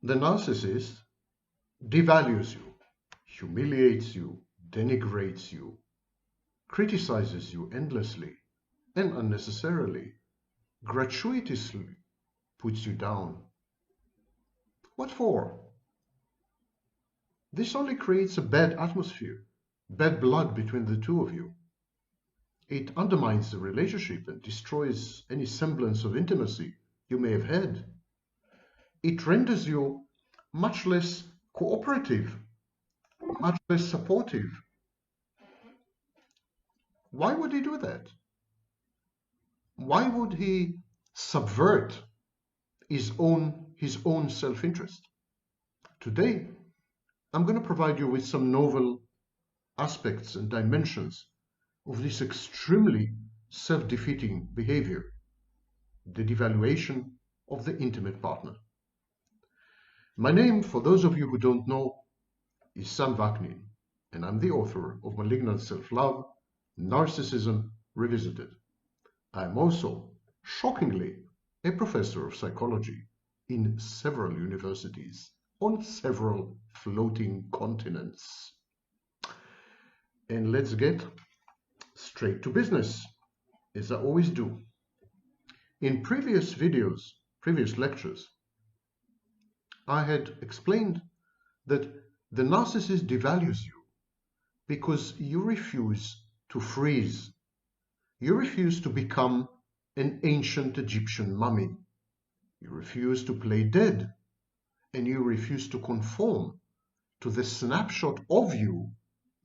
The narcissist devalues you, humiliates you, denigrates you, criticizes you endlessly and unnecessarily, gratuitously puts you down. What for? This only creates a bad atmosphere, bad blood between the two of you. It undermines the relationship and destroys any semblance of intimacy you may have had. It renders you much less cooperative, much less supportive. Why would he do that? Why would he subvert his own self-interest? Today, I'm going to provide you with some novel aspects and dimensions of this extremely self-defeating behavior, the devaluation of the intimate partner. My name, for those of you who don't know, is Sam Vaknin, and I'm the author of Malignant Self-Love, Narcissism Revisited. I'm also, shockingly, a professor of psychology in several universities on several floating continents. And let's get straight to business, as I always do. In previous videos, previous lectures, I had explained that the narcissist devalues you because you refuse to freeze. You refuse to become an ancient Egyptian mummy. You refuse to play dead, and you refuse to conform to the snapshot of you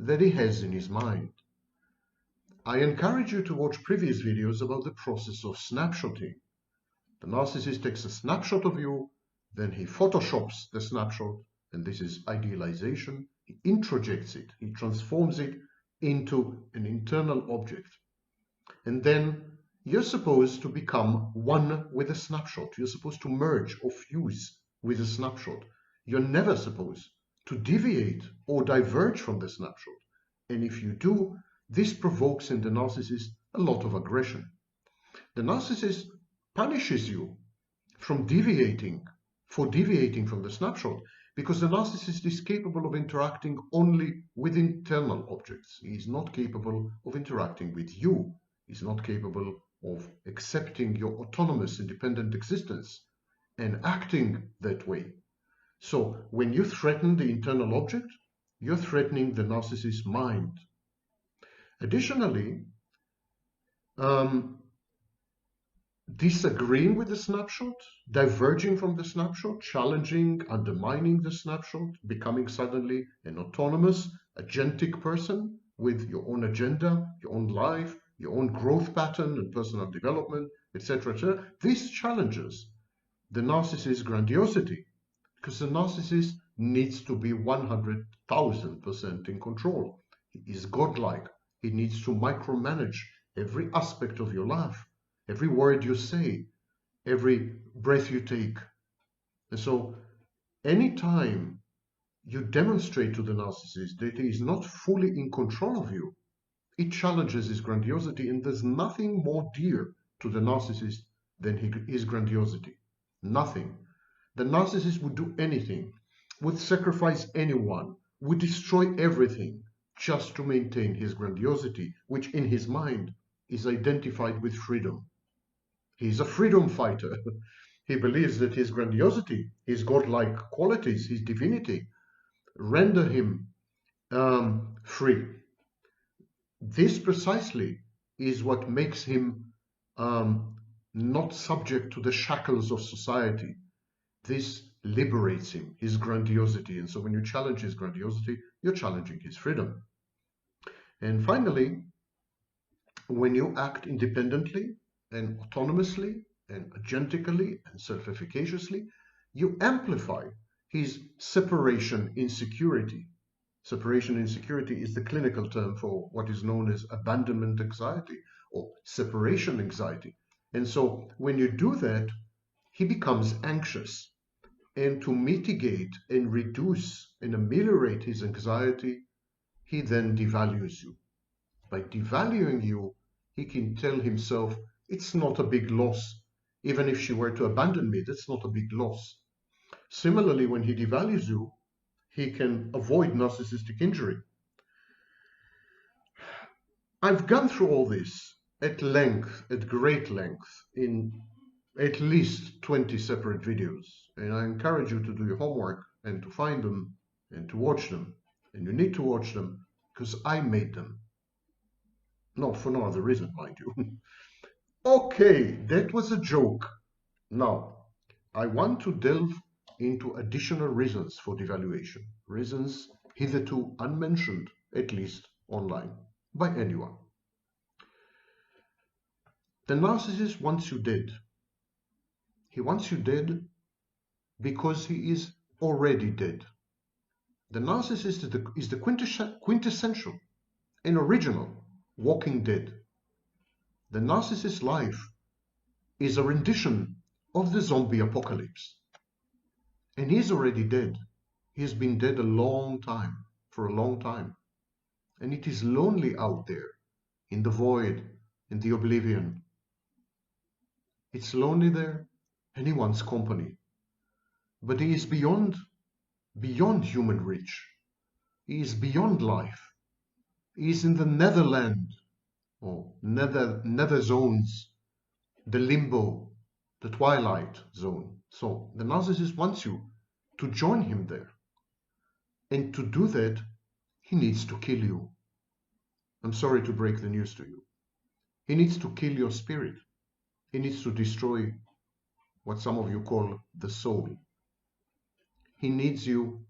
that he has in his mind. I encourage you to watch previous videos about the process of snapshotting. The narcissist takes a snapshot of you, then he photoshops the snapshot, and this is idealization. He introjects it, he transforms it into an internal object. And then you're supposed to become one with the snapshot. You're supposed to merge or fuse with the snapshot. You're never supposed to deviate or diverge from the snapshot. And if you do, this provokes in the narcissist a lot of aggression. The narcissist punishes you for deviating from the snapshot, because the narcissist is capable of interacting only with internal objects. He is not capable of interacting with you. He's not capable of accepting your autonomous, independent existence and acting that way. So when you threaten the internal object, you're threatening the narcissist's mind. Additionally, disagreeing with the snapshot, diverging from the snapshot, challenging, undermining the snapshot, becoming suddenly an autonomous, agentic person with your own agenda, your own life, your own growth pattern and personal development, etc., etc. This challenges the narcissist's grandiosity, because the narcissist needs to be 100,000% in control. He is godlike. He needs to micromanage every aspect of your life, every word you say, every breath you take. And so anytime you demonstrate to the narcissist that he is not fully in control of you, it challenges his grandiosity, and there's nothing more dear to the narcissist than his grandiosity. Nothing. The narcissist would do anything, would sacrifice anyone, would destroy everything just to maintain his grandiosity, which in his mind is identified with freedom. He's a freedom fighter. He believes that his grandiosity, his godlike qualities, his divinity, render him free. This precisely is what makes him not subject to the shackles of society. This liberates him, his grandiosity. And so when you challenge his grandiosity, you're challenging his freedom. And finally, when you act independently and autonomously and agentically and self-efficaciously, you amplify his separation insecurity. Separation insecurity is the clinical term for what is known as abandonment anxiety or separation anxiety. And so when you do that, he becomes anxious. And to mitigate and reduce and ameliorate his anxiety, he then devalues you. By devaluing you, he can tell himself, it's not a big loss. Even if she were to abandon me, that's not a big loss. Similarly, when he devalues you, he can avoid narcissistic injury. I've gone through all this at length, at great length, in at least 20 separate videos. And I encourage you to do your homework and to find them and to watch them. And you need to watch them because I made them. Not for no other reason, mind you. Okay, that was a joke. Now, I want to delve into additional reasons for devaluation, reasons hitherto unmentioned, at least online, by anyone. The narcissist wants you dead. He wants you dead because he is already dead. The narcissist is the quintessential and original walking dead. The narcissist's life is a rendition of the zombie apocalypse. And he's already dead. He's been dead a long time, for a long time. And it is lonely out there, in the void, in the oblivion. It's lonely there, and he wants company. But he is beyond human reach. He is beyond life. He is in the netherland, or nether zones, the limbo, the twilight zone. So the narcissist wants you to join him there. And to do that, he needs to kill you. I'm sorry to break the news to you. He needs to kill your spirit. He needs to destroy what some of you call the soul. He needs you.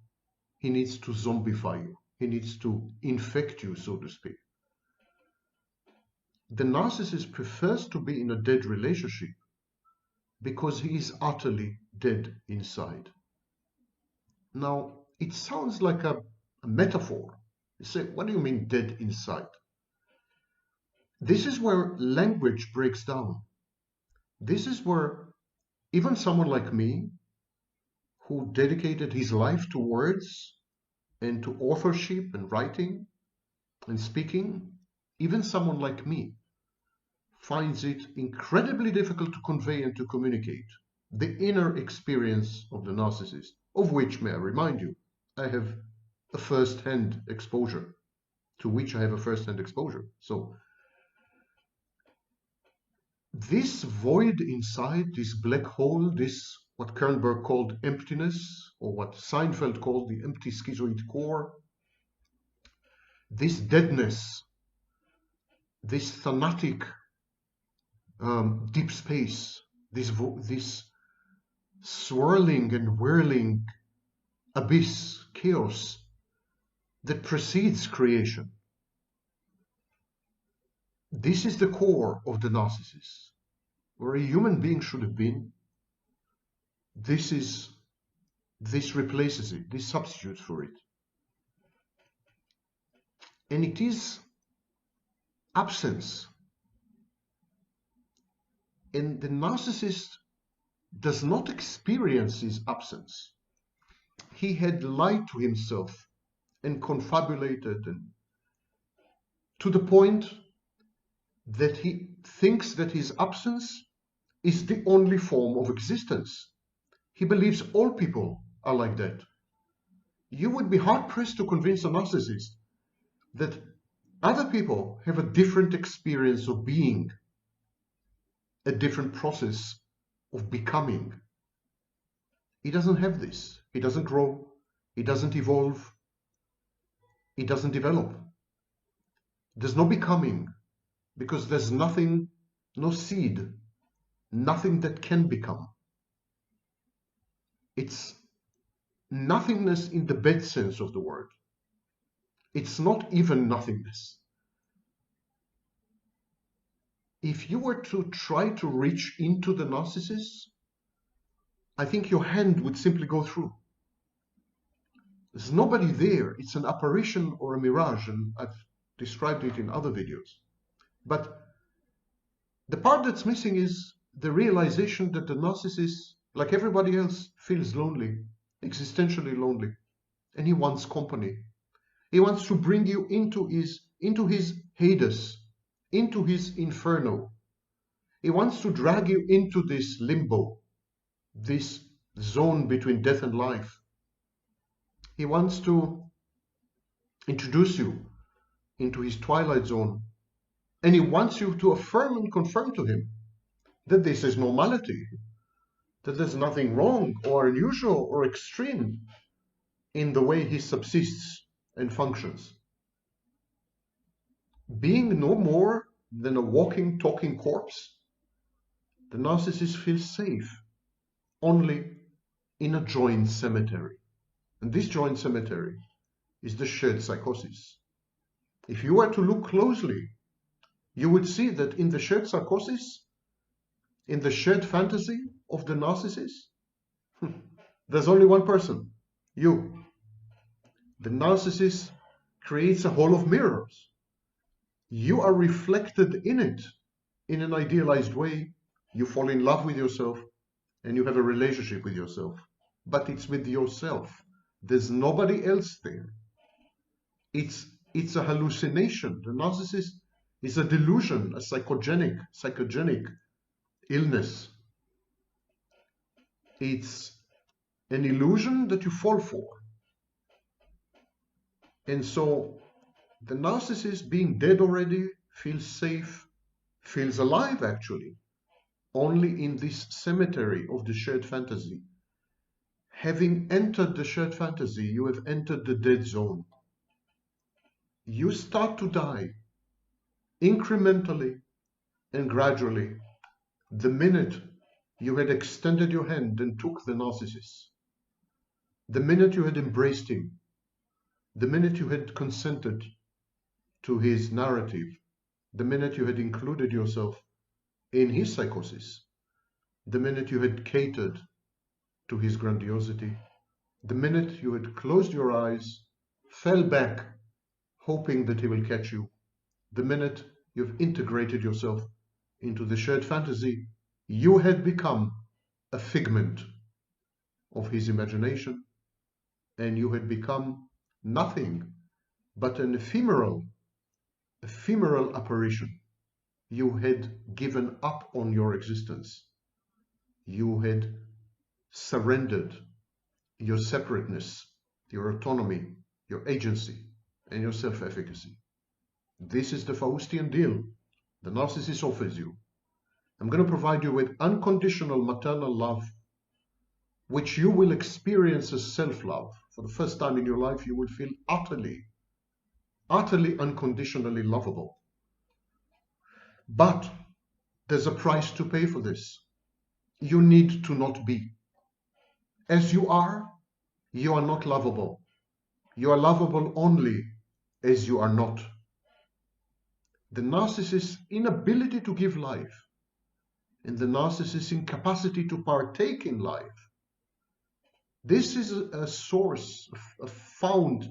He needs to zombify you. He needs to infect you, so to speak. The narcissist prefers to be in a dead relationship because he is utterly dead inside. Now, it sounds like a metaphor. You say, what do you mean dead inside? This is where language breaks down. This is where even someone like me, who dedicated his life to words and to authorship and writing and speaking, even someone like me finds it incredibly difficult to convey and to communicate the inner experience of the narcissist, of which, may I remind you, I have a first-hand exposure, to which I have a first-hand exposure. So this void inside, this black hole, this what Kernberg called emptiness, or what Seinfeld called the empty schizoid core, this deadness, this thanatic deep space, this swirling and whirling abyss, chaos that precedes creation. This is the core of the narcissist, where a human being should have been. This replaces it, this substitutes for it. And it is absence. And the narcissist does not experience his absence. He had lied to himself and confabulated, and to the point that he thinks that his absence is the only form of existence. He believes all people are like that. You would be hard-pressed to convince a narcissist that other people have a different experience of being, a different process of becoming. He doesn't have this. He doesn't grow. He doesn't evolve. He doesn't develop. There's no becoming, because there's nothing, no seed, nothing that can become. It's nothingness in the bad sense of the word. It's not even nothingness. If you were to try to reach into the narcissist, I think your hand would simply go through. There's nobody there. It's an apparition or a mirage, and I've described it in other videos. But the part that's missing is the realization that the narcissist, like everybody else, feels lonely, existentially lonely, and he wants company. He wants to bring you into his Hades, into his inferno. He wants to drag you into this limbo, this zone between death and life. He wants to introduce you into his twilight zone, and he wants you to affirm and confirm to him that this is normality, that there's nothing wrong or unusual or extreme in the way he subsists and functions. Being no more than a walking, talking corpse, the narcissist feels safe only in a joint cemetery. And this joint cemetery is the shared psychosis. If you were to look closely, you would see that in the shared psychosis, in the shared fantasy of the narcissist, there's only one person, you. The narcissist creates a hall of mirrors. You are reflected in it in an idealized way. You fall in love with yourself and you have a relationship with yourself. But it's with yourself. There's nobody else there. It's a hallucination. The narcissist is a delusion, a psychogenic illness. It's an illusion that you fall for. And so the narcissist, being dead already, feels safe, feels alive actually, only in this cemetery of the shared fantasy. Having entered the shared fantasy, you have entered the dead zone. You start to die incrementally and gradually the minute you had extended your hand and took the narcissist, the minute you had embraced him, the minute you had consented to his narrative, the minute you had included yourself in his psychosis, the minute you had catered to his grandiosity, the minute you had closed your eyes, fell back, hoping that he will catch you, the minute you've integrated yourself into the shared fantasy, you had become a figment of his imagination, and you had become nothing but an ephemeral apparition. You had given up on your existence. You had surrendered your separateness, your autonomy, your agency, and your self-efficacy. This is the Faustian deal the narcissist offers you. I'm going to provide you with unconditional maternal love, which you will experience as self-love. For the first time in your life, you will feel utterly unconditionally lovable. But there's a price to pay for this. You need to not be. As you are not lovable. You are lovable only as you are not. The narcissist's inability to give life and the narcissist's incapacity to partake in life, this is a source, a fount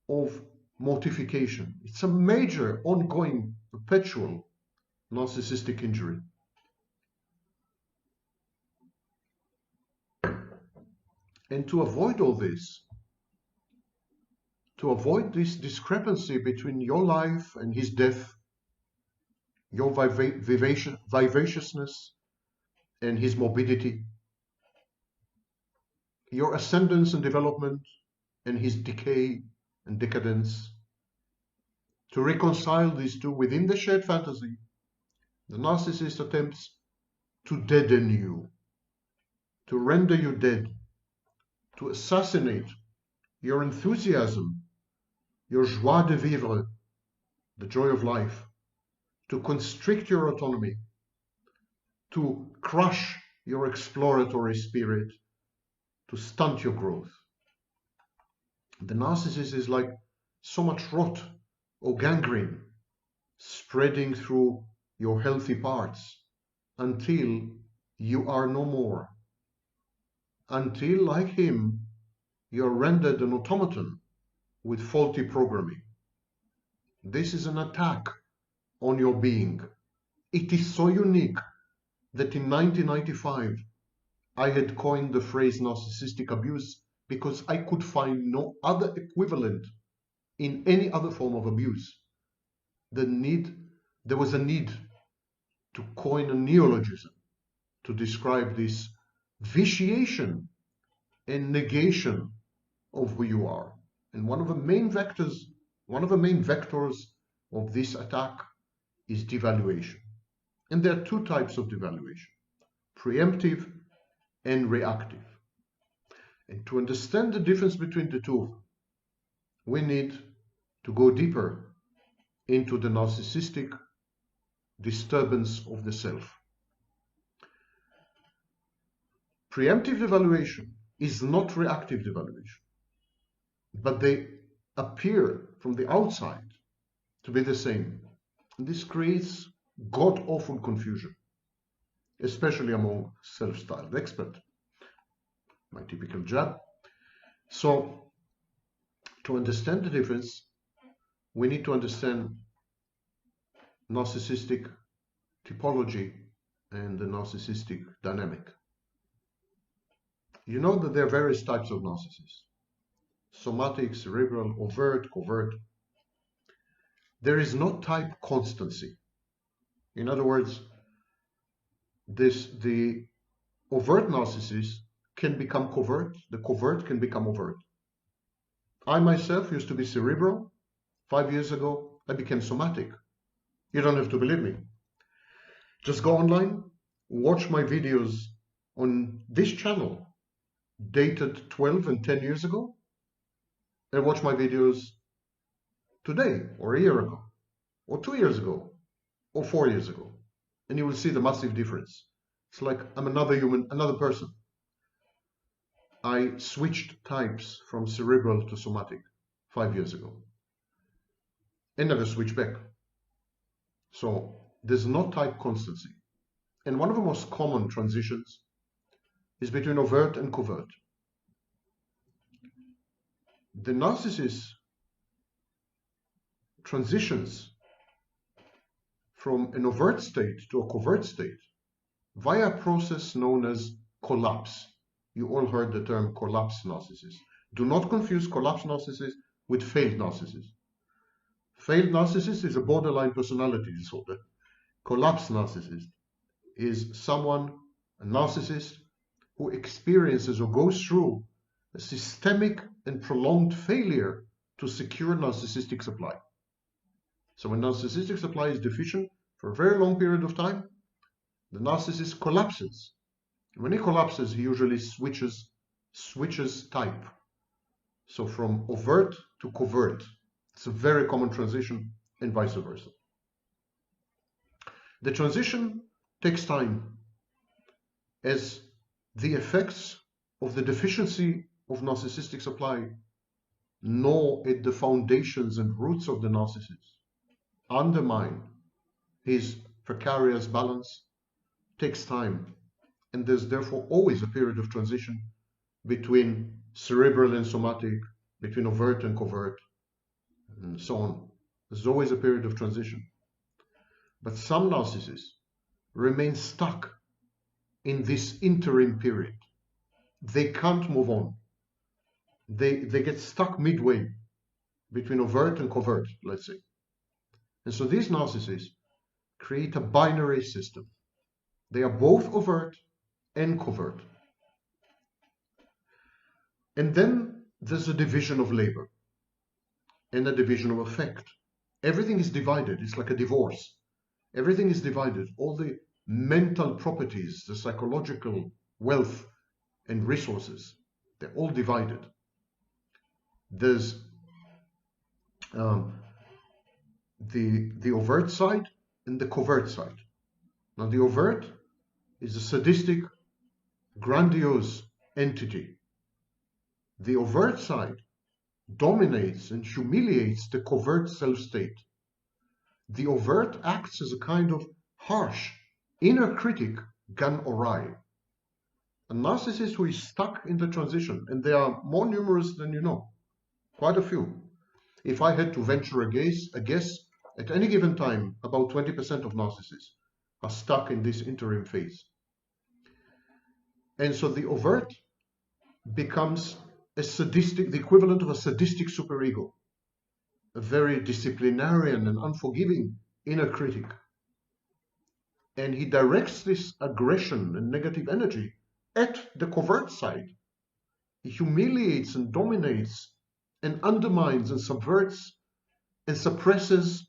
of mortification. It's a major, ongoing, perpetual narcissistic injury. And to avoid all this, to avoid this discrepancy between your life and his death, your vivaciousness and his morbidity, your ascendance and development and his decay and decadence, to reconcile these two within the shared fantasy, the narcissist attempts to deaden you, to render you dead, to assassinate your enthusiasm, your joie de vivre, the joy of life, to constrict your autonomy, to crush your exploratory spirit, to stunt your growth. The narcissist is like so much rot or gangrene spreading through your healthy parts until you are no more. Until, like him, you are rendered an automaton with faulty programming. This is an attack on your being. It is so unique that in 1995 I had coined the phrase narcissistic abuse because I could find no other equivalent in any other form of abuse. There was a need to coin a neologism to describe this vitiation and negation of who you are. And one of the main vectors of this attack is devaluation. And there are two types of devaluation: preemptive and reactive. And to understand the difference between the two, we need to go deeper into the narcissistic disturbance of the self. Preemptive devaluation is not reactive devaluation, but they appear from the outside to be the same. And this creates god-awful confusion, especially among self-styled experts. My typical jab. So, to understand the difference, we need to understand narcissistic typology and the narcissistic dynamic. You know that there are various types of narcissists: somatic, cerebral, overt, covert. There is no type constancy. In other words, the overt narcissist can become covert, the covert can become overt. I myself used to be cerebral. 5 years ago, I became somatic. You don't have to believe me. Just go online, watch my videos on this channel, dated 12 and 10 years ago, and watch my videos today, or a year ago, or 2 years ago, or 4 years ago, and you will see the massive difference. It's like I'm another human, another person. I switched types from cerebral to somatic 5 years ago and never switched back. So there's no type constancy. And one of the most common transitions is between overt and covert. The narcissist transitions from an overt state to a covert state via a process known as collapse. You all heard the term collapse narcissist. Do not confuse collapse narcissist with failed narcissist. Failed narcissist is a borderline personality disorder. Collapse narcissist is someone, a narcissist, who experiences or goes through a systemic and prolonged failure to secure narcissistic supply. So when narcissistic supply is deficient for a very long period of time, the narcissist collapses. When he collapses, he usually switches type. So from overt to covert. It's a very common transition, and vice versa. The transition takes time, as the effects of the deficiency of narcissistic supply gnaw at the foundations and roots of the narcissist, undermine his precarious balance. Takes time, and there's therefore always a period of transition between cerebral and somatic, between overt and covert, and so on. There's always a period of transition. But some narcissists remain stuck in this interim period. They can't move on. They get stuck midway between overt and covert, let's say. And so these narcissists create a binary system. They are both overt and covert. And then there's a division of labor and a division of effect. Everything is divided. It's like a divorce. Everything is divided. All the mental properties, the psychological wealth and resources, they're all divided. There's the overt side and the covert side. Now the overt is a sadistic, grandiose entity. The overt side dominates and humiliates the covert self-state. The overt acts as a kind of harsh inner critic gone awry. A narcissist who is stuck in the transition, and they are more numerous than you know, quite a few. If I had to venture a guess, at any given time, about 20% of narcissists are stuck in this interim phase. And so the overt becomes a sadistic, the equivalent of a sadistic superego, a very disciplinarian and unforgiving inner critic. And he directs this aggression and negative energy at the covert side, humiliates and dominates and undermines and subverts and suppresses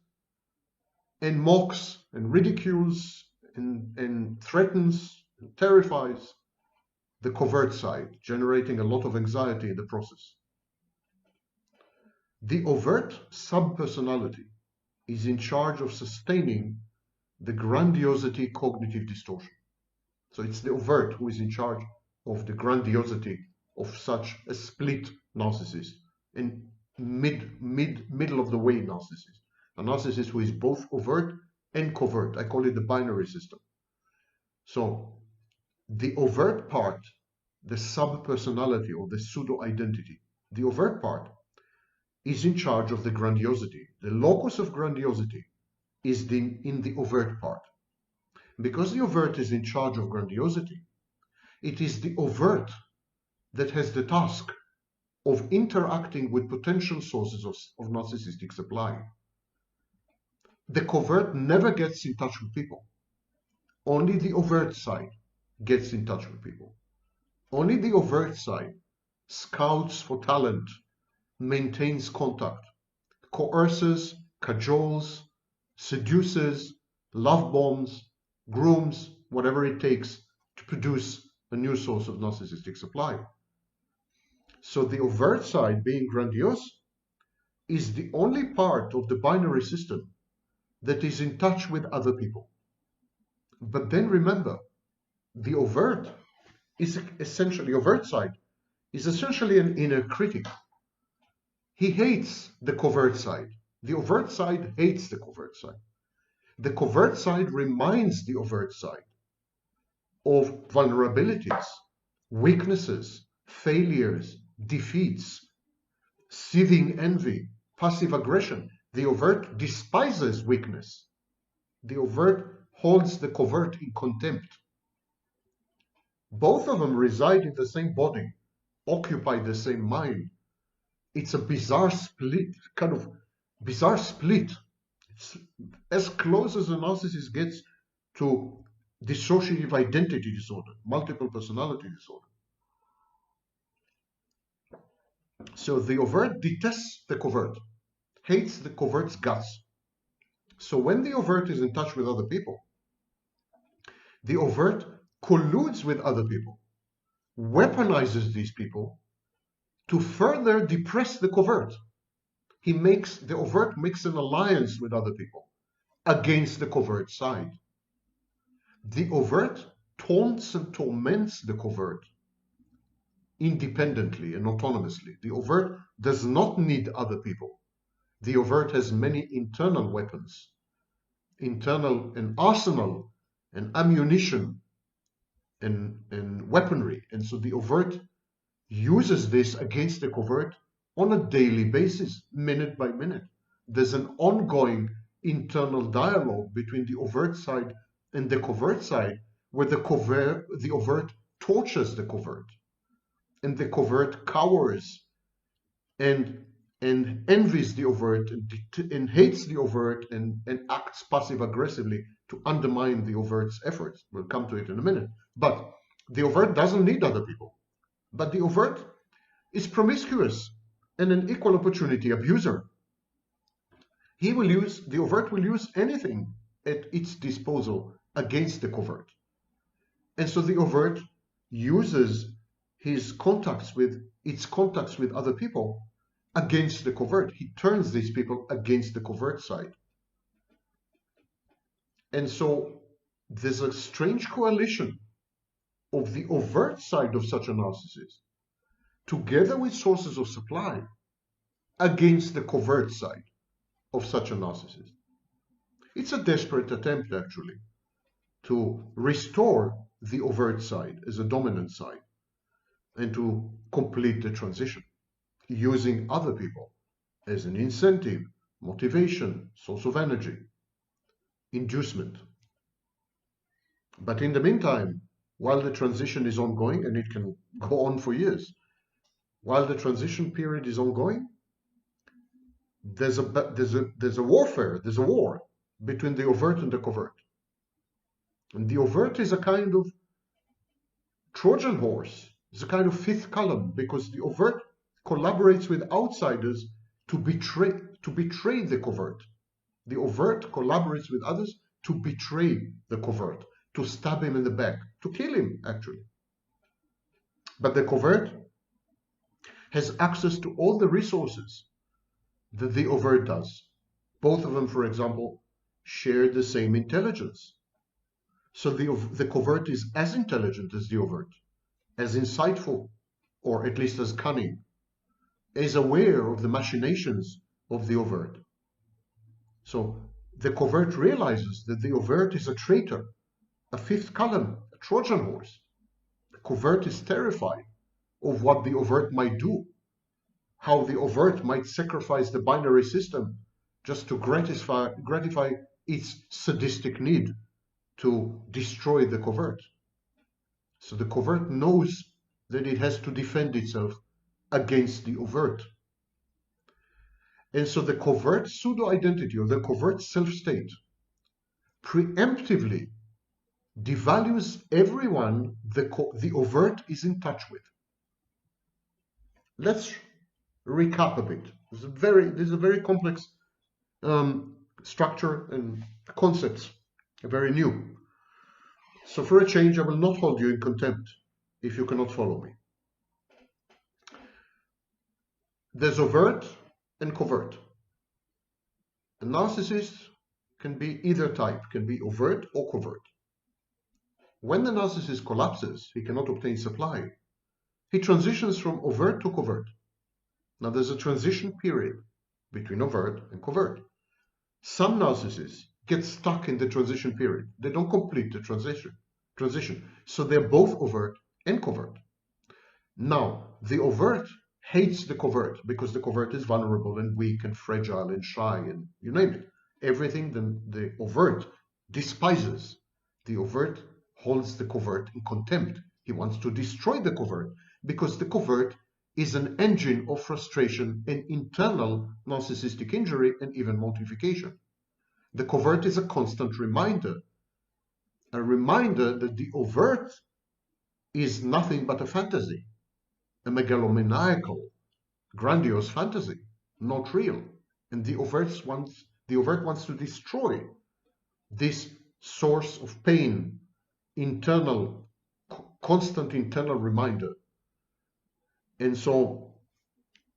and mocks and ridicules and threatens and terrifies the covert side, generating a lot of anxiety in the process. The overt subpersonality is in charge of sustaining the grandiosity cognitive distortion. So it's the overt who is in charge of the grandiosity of such a split narcissist, and middle of the way narcissist. A narcissist who is both overt and covert. I call it the binary system. So the overt part, the subpersonality or the pseudo-identity, the overt part is in charge of the grandiosity. The locus of grandiosity is in the overt part. Because the overt is in charge of grandiosity, it is the overt that has the task of interacting with potential sources of narcissistic supply. The covert never gets in touch with people. Only the overt side gets in touch with people. Only the overt side scouts for talent, maintains contact, coerces, cajoles, seduces, love bombs, grooms, whatever it takes to produce a new source of narcissistic supply. So the overt side, being grandiose, is the only part of the binary system that is in touch with other people. But then remember, the overt side is essentially an inner critic. He hates the covert side. The overt side hates the covert side. The covert side reminds the overt side of vulnerabilities, weaknesses, failures, defeats, seething envy, passive aggression. The overt despises weakness. The overt holds the covert in contempt. Both of them reside in the same body, occupy the same mind. It's a bizarre split, It's as close as a narcissist gets to dissociative identity disorder, multiple personality disorder. So the overt detests the covert, hates the covert's guts. So when the overt is in touch with other people, the overt colludes with other people, weaponizes these people to further depress the covert. The overt makes an alliance with other people against the covert side. The overt taunts and torments the covert independently and autonomously. The overt does not need other people. The overt has many internal weapons, internal and arsenal and ammunition and weaponry. And so the overt uses this against the covert on a daily basis, minute by minute. There's an ongoing internal dialogue between the overt side and the covert side, where the overt tortures the covert, and the covert cowers and envies the overt and hates the overt and acts passive aggressively to undermine the overt's efforts. We'll come to it in a minute. But the overt doesn't need other people. But the overt is promiscuous and an equal opportunity abuser. The overt will use anything at its disposal against the covert. And so the overt uses its contacts with other people against the covert. He turns these people against the covert side. And so there's a strange coalition of the overt side of such a narcissist, together with sources of supply, against the covert side of such a narcissist. It's a desperate attempt, actually, to restore the overt side as a dominant side and to complete the transition, using other people as an incentive, motivation, source of energy, inducement. But in the meantime, while the transition is ongoing, and it can go on for years, while the transition period is ongoing, there's a war between the overt and the covert. And the overt is a kind of Trojan horse is a kind of fifth column because the overt collaborates with outsiders to betray the covert. The overt collaborates with others to betray the covert, to stab him in the back, to kill him, actually. But the covert has access to all the resources that the overt does. Both of them, for example, share the same intelligence. So the covert is as intelligent as the overt, as insightful, or at least as cunning, is aware of the machinations of the overt. So the covert realizes that the overt is a traitor, a fifth column, a Trojan horse. The covert is terrified of what the overt might do, how the overt might sacrifice the binary system just to gratify its sadistic need to destroy the covert. So the covert knows that it has to defend itself against the overt. And so the covert pseudo-identity, or the covert self-state, preemptively devalues everyone the overt is in touch with. Let's recap a bit. This is a very complex structure and concepts, very new. So for a change, I will not hold you in contempt if you cannot follow me. There's overt and covert. A narcissist can be either type, can be overt or covert. When the narcissist collapses, he cannot obtain supply. He transitions from overt to covert. Now there's a transition period between overt and covert. Some narcissists get stuck in the transition period. They don't complete the transition. So they're both overt and covert. Now, the overt hates the covert because the covert is vulnerable and weak and fragile and shy and you name it. Everything the overt despises. The overt holds the covert in contempt. He wants to destroy the covert because the covert is an engine of frustration and internal narcissistic injury and even mortification. The covert is a constant reminder that the overt is nothing but a fantasy, a megalomaniacal, grandiose fantasy, not real. And the overt wants to destroy this source of pain, constant internal reminder. And so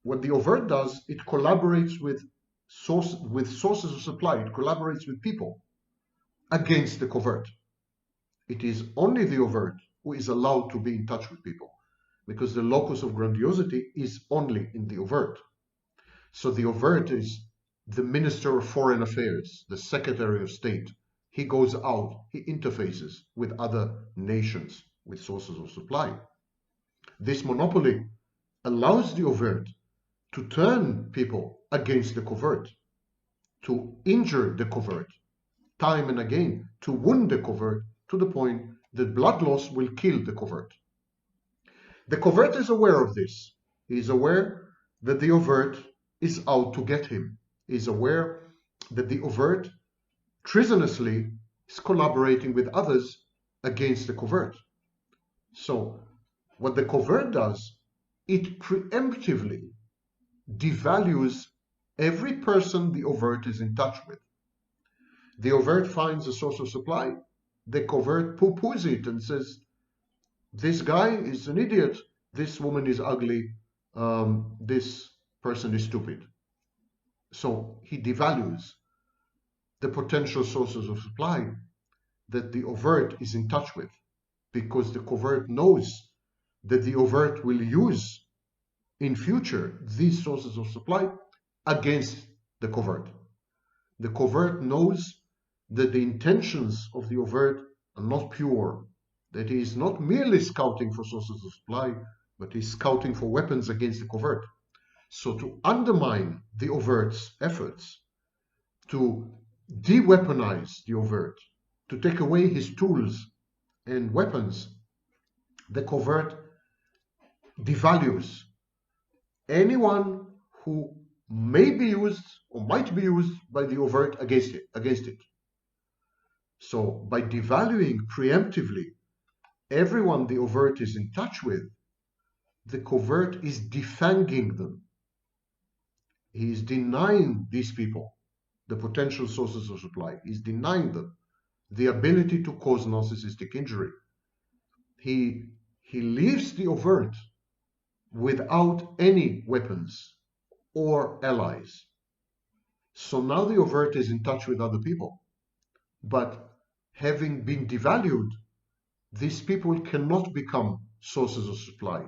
what the overt does, it collaborates with sources of supply, it collaborates with people against the covert. It is only the overt who is allowed to be in touch with people because the locus of grandiosity is only in the overt. So the overt is the Minister of Foreign Affairs, the Secretary of State. He goes out, he interfaces with other nations, with sources of supply. This monopoly allows the overt to turn people against the covert, to injure the covert, time and again, to wound the covert to the point that blood loss will kill the covert. The covert is aware of this. He is aware that the overt is out to get him. He is aware that the overt treasonously is collaborating with others against the covert. So what the covert does, it preemptively devalues every person the overt is in touch with. The overt finds a source of supply, the covert poo-poos it and says, this guy is an idiot, this woman is ugly, this person is stupid. So he devalues the potential sources of supply that the overt is in touch with, because the covert knows that the overt will use in future these sources of supply against the covert. The covert knows that the intentions of the overt are not pure, that he is not merely scouting for sources of supply, but he's scouting for weapons against the covert. So to undermine the overt's efforts, to de-weaponize the overt, to take away his tools and weapons, the covert devalues anyone who may be used or might be used by the overt against it. So by devaluing preemptively everyone the overt is in touch with, the covert is defanging them. He is denying these people the potential sources of supply. He's denying them the ability to cause narcissistic injury. He leaves the overt without any weapons or allies. So now the overt is in touch with other people. But having been devalued, these people cannot become sources of supply.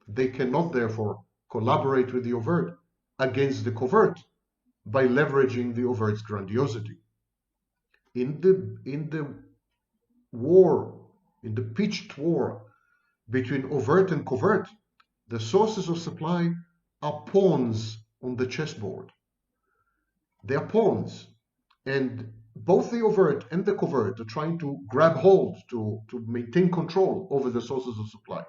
They cannot therefore collaborate with the overt against the covert by leveraging the overt's grandiosity. In the war, in the pitched war between overt and covert, the sources of supply are pawns on the chessboard. They are pawns, and both the overt and the covert are trying to grab hold, to maintain control over the sources of supply.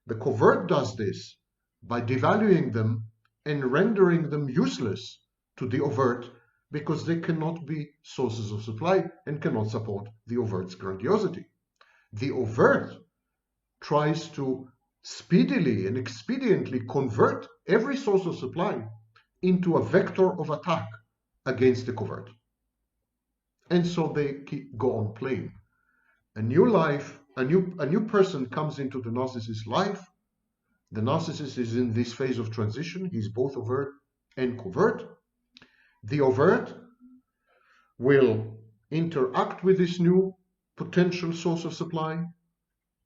The covert does this by devaluing them and rendering them useless to the overt, because they cannot be sources of supply and cannot support the overt's grandiosity. The overt tries to speedily and expediently convert every source of supply into a vector of attack against the covert. And so they go on playing. A new life, a new person comes into the narcissist's life. The narcissist is in this phase of transition. He's both overt and covert. The overt will interact with this new potential source of supply,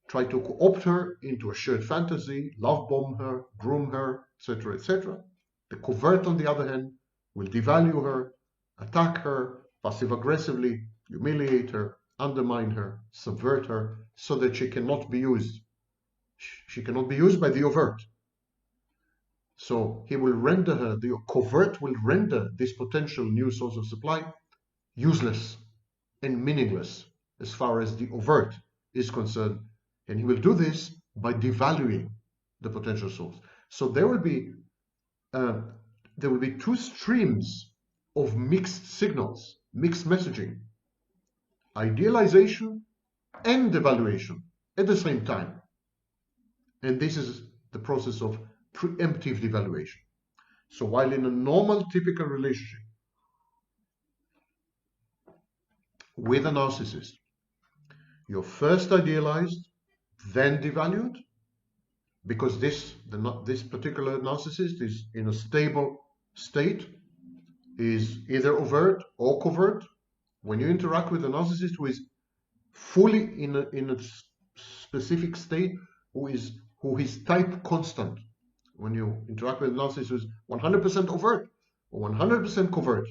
try to co-opt her into a shared fantasy, love bomb her, groom her, etc., etc. The covert, on the other hand, will devalue her, attack her, passive-aggressively humiliate her, undermine her, subvert her, so that she cannot be used. She cannot be used by the overt. So he will render her, the covert will render this potential new source of supply useless and meaningless as far as the overt is concerned. And he will do this by devaluing the potential source. So there will be two streams of mixed signals, mixed messaging, idealization and devaluation at the same time. And this is the process of preemptive devaluation. So while in a normal, typical relationship with a narcissist, you're first idealized, then devalued, because this particular narcissist is in a stable state, is either overt or covert. When you interact with a narcissist who is fully in a specific state, who is type constant, when you interact with a narcissist who is 100% overt or 100% covert,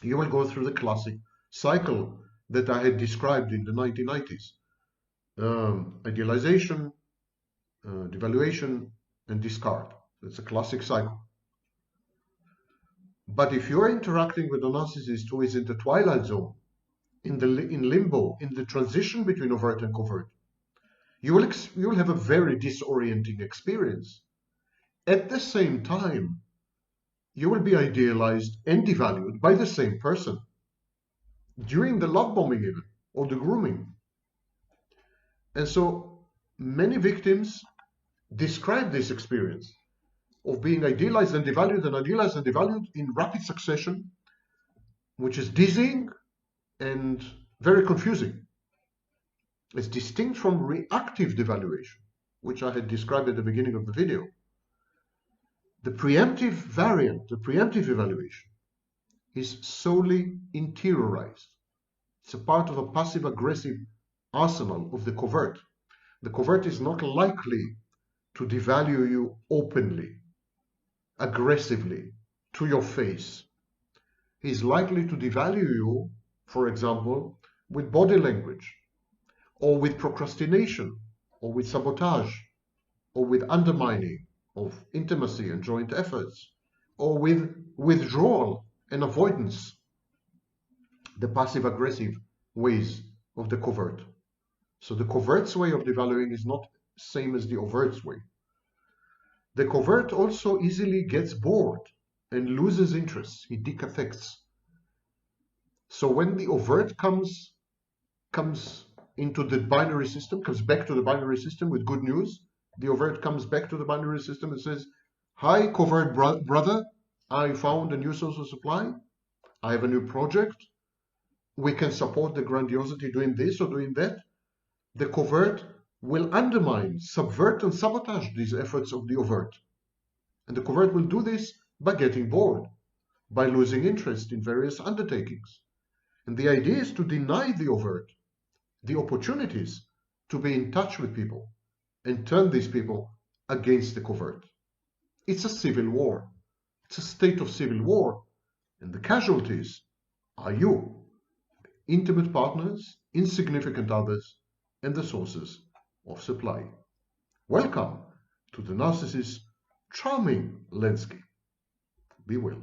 you will go through the classic cycle that I had described in the 1990s. Idealization, devaluation, and discard. It's a classic cycle. But if you're interacting with a narcissist who is in the twilight zone, in limbo, in the transition between overt and covert, you will have a very disorienting experience. At the same time, you will be idealized and devalued by the same person during the love bombing even, or the grooming. And so many victims describe this experience of being idealized and devalued in rapid succession, which is dizzying and very confusing. It's distinct from reactive devaluation, which I had described at the beginning of the video. The preemptive variant, the preemptive evaluation, is solely interiorized. It's a part of a passive-aggressive arsenal of the covert. The covert is not likely to devalue you openly, aggressively, to your face. He's likely to devalue you, for example, with body language, or with procrastination, or with sabotage, or with undermining of intimacy and joint efforts, or with withdrawal and avoidance, the passive-aggressive ways of the covert. So the covert's way of devaluing is not the same as the overt's way. The covert also easily gets bored and loses interest. He decaffects. So when the overt comes into the binary system, comes back to the binary system with good news. The overt comes back to the binary system and says, hi, covert brother, I found a new source of supply. I have a new project. We can support the grandiosity doing this or doing that. The covert will undermine, subvert, and sabotage these efforts of the overt. And the covert will do this by getting bored, by losing interest in various undertakings. And the idea is to deny the overt the opportunities to be in touch with people and turn these people against the covert. It's a civil war. It's a state of civil war. And the casualties are you, intimate partners, insignificant others, and the sources of supply. Welcome to the Narcissist's charming landscape. Be well.